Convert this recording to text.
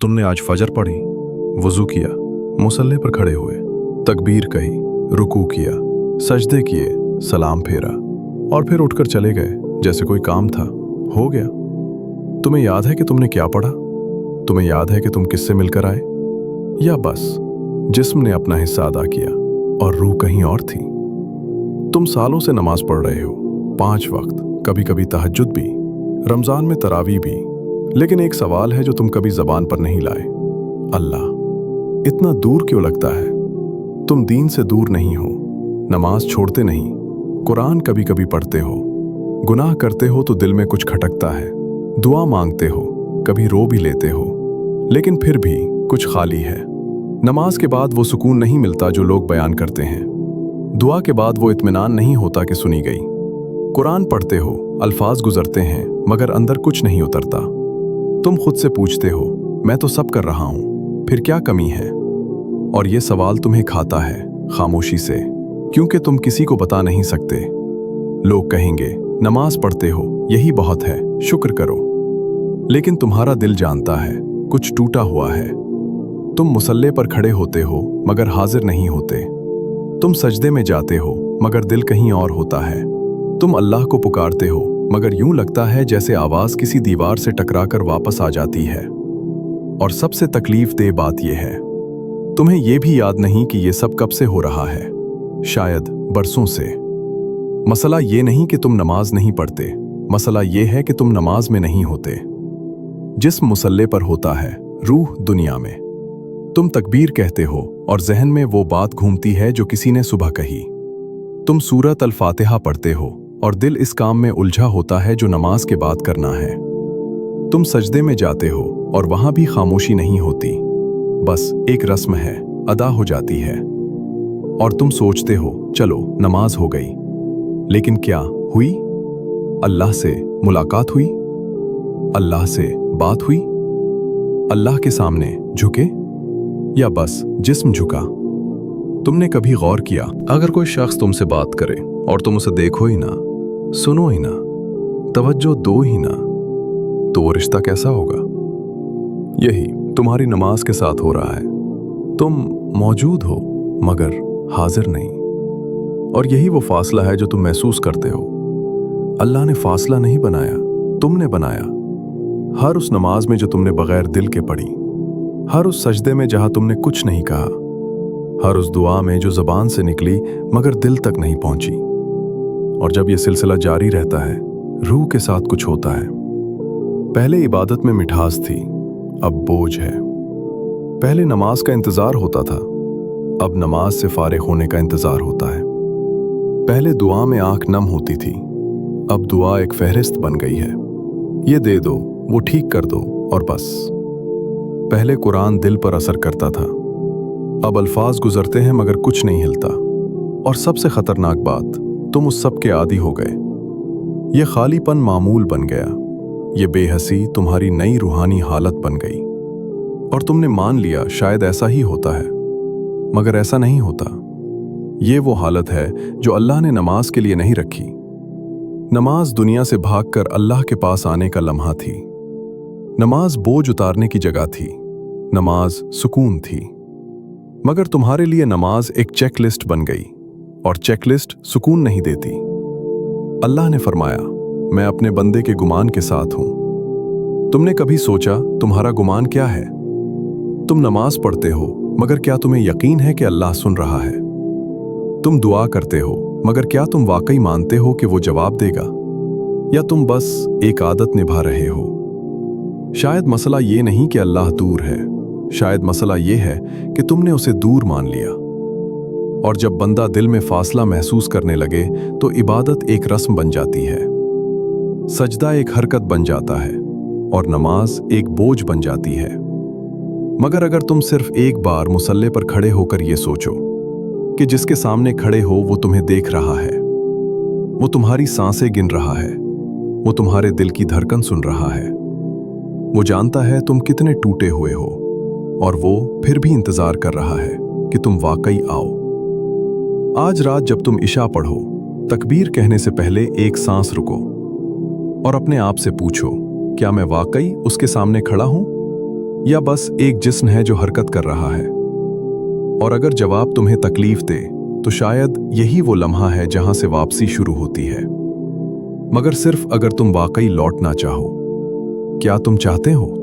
तुमने आज फजर पढ़ी, वुजू किया, मुसल्ले पर खड़े हुए, तकबीर कही, रुकू किया, सजदे किए, सलाम फेरा और फिर उठकर चले गए जैसे कोई काम था, हो गया। तुम्हें याद है कि तुमने क्या पढ़ा? तुम्हें याद है कि तुम किससे मिलकर आए? या बस जिस्म ने अपना हिस्सा अदा किया और रूह कहीं और थी? तुम सालों से नमाज पढ़ रहे हो, 5 वक्त, कभी कभी तहज्जुद भी, रमजान में तरावी भी, लेकिन एक सवाल है जो तुम कभी जबान पर नहीं लाए। अल्लाह इतना दूर क्यों लगता है? तुम दीन से दूर नहीं हो, नमाज छोड़ते नहीं, कुरान कभी कभी पढ़ते हो, गुनाह करते हो तो दिल में कुछ खटकता है, दुआ मांगते हो, कभी रो भी लेते हो, लेकिन फिर भी कुछ खाली है। नमाज के बाद वो सुकून नहीं मिलता जो लोग बयान करते हैं, दुआ के बाद वो इत्मीनान नहीं होता कि सुनी गई। कुरान पढ़ते हो, अल्फाज गुजरते हैं, मगर अंदर कुछ नहीं उतरता। तुम खुद से पूछते हो, मैं तो सब कर रहा हूं, फिर क्या कमी है? और ये सवाल तुम्हें खाता है खामोशी से, क्योंकि तुम किसी को बता नहीं सकते। लोग कहेंगे, नमाज पढ़ते हो, यही बहुत है, शुक्र करो। लेकिन तुम्हारा दिल जानता है कुछ टूटा हुआ है। तुम मुसल्ले पर खड़े होते हो मगर हाजिर नहीं होते। तुम सजदे में जाते हो मगर दिल कहीं और होता है। तुम अल्लाह को पुकारते हो मगर यूं लगता है जैसे आवाज किसी दीवार से टकराकर वापस आ जाती है। और सबसे तकलीफ दे बात यह है, तुम्हें यह भी याद नहीं कि यह सब कब से हो रहा है, शायद बरसों से। मसला ये नहीं कि तुम नमाज नहीं पढ़ते, मसला ये है कि तुम नमाज में नहीं होते। जिस्म मुसल्ले पर होता है, रूह दुनिया में। तुम तकबीर कहते हो और जहन में वो बात घूमती है जो किसी ने सुबह कही। तुम सूरत अल-फातिहा पढ़ते हो और दिल इस काम में उलझा होता है जो नमाज के बाद करना है। तुम सजदे में जाते हो और वहां भी खामोशी नहीं होती, बस एक रस्म है, अदा हो जाती है। और तुम सोचते हो, चलो नमाज हो गई, लेकिन क्या हुई? अल्लाह से मुलाकात हुई? अल्लाह से बात हुई? अल्लाह के सामने झुके या बस जिस्म झुका? तुमने कभी गौर किया, अगर कोई शख्स तुमसे बात करे और तुम उसे देखो ही ना, सुनो ही ना, तवज्जो दो ही ना, तो वो रिश्ता कैसा होगा? यही तुम्हारी नमाज के साथ हो रहा है। तुम मौजूद हो मगर हाजिर नहीं। और यही वो फासला है जो तुम महसूस करते हो। अल्लाह ने फासला नहीं बनाया, तुमने बनाया। हर उस नमाज में जो तुमने बगैर दिल के पढ़ी, हर उस सजदे में जहां तुमने कुछ नहीं कहा, हर उस दुआ में जो ज़बान से निकली मगर दिल तक नहीं पहुंची। और जब यह सिलसिला जारी रहता है, रूह के साथ कुछ होता है। पहले इबादत में मिठास थी, अब बोझ है। पहले नमाज का इंतजार होता था, अब नमाज से फारिग होने का इंतजार होता है। पहले दुआ में आंख नम होती थी, अब दुआ एक फहरिस्त बन गई है। ये दे दो, वो ठीक कर दो और बस। पहले कुरान दिल पर असर करता था, अब अल्फाज गुजरते हैं मगर कुछ नहीं हिलता। और सबसे खतरनाक बात, तुम उस सब के आदी हो गए। ये खालीपन मामूल बन गया, ये बेहसी तुम्हारी नई रूहानी हालत बन गई। और तुमने मान लिया शायद ऐसा ही होता है, मगर ऐसा नहीं होता। ये वो हालत है जो अल्लाह ने नमाज के लिए नहीं रखी। नमाज दुनिया से भागकर अल्लाह के पास आने का लम्हा थी। नमाज बोझ उतारने की जगह थी, नमाज सुकून थी। मगर तुम्हारे लिए नमाज एक चेकलिस्ट बन गई, और चेकलिस्ट सुकून नहीं देती। अल्लाह ने फरमाया, मैं अपने बंदे के गुमान के साथ हूं। तुमने कभी सोचा तुम्हारा गुमान क्या है? तुम नमाज पढ़ते हो मगर क्या तुम्हें यकीन है कि अल्लाह सुन रहा है? तुम दुआ करते हो मगर क्या तुम वाकई मानते हो कि वो जवाब देगा? या तुम बस एक आदत निभा रहे हो? शायद मसला ये नहीं कि अल्लाह दूर है, शायद मसला ये है कि तुमने उसे दूर मान लिया। और जब बंदा दिल में फासला महसूस करने लगे तो इबादत एक रस्म बन जाती है, सजदा एक हरकत बन जाता है और नमाज एक बोझ बन जाती है। मगर अगर तुम सिर्फ एक बार मुसल्ले पर खड़े होकर ये सोचो कि जिसके सामने खड़े हो वो तुम्हें देख रहा है, वो तुम्हारी सांसें गिन रहा है, वो तुम्हारे दिल की धड़कन सुन रहा है, वो जानता है तुम कितने टूटे हुए हो, और वो फिर भी इंतजार कर रहा है कि तुम वाकई आओ। आज रात जब तुम इशा पढ़ो, तकबीर कहने से पहले एक सांस रुको और अपने आप से पूछो, क्या मैं वाकई उसके सामने खड़ा हूं? या बस एक जिस्म है जो हरकत कर रहा है? और अगर जवाब तुम्हें तकलीफ दे तो शायद यही वो लम्हा है जहां से वापसी शुरू होती है। मगर सिर्फ अगर तुम वाकई लौटना चाहो। क्या तुम चाहते हो?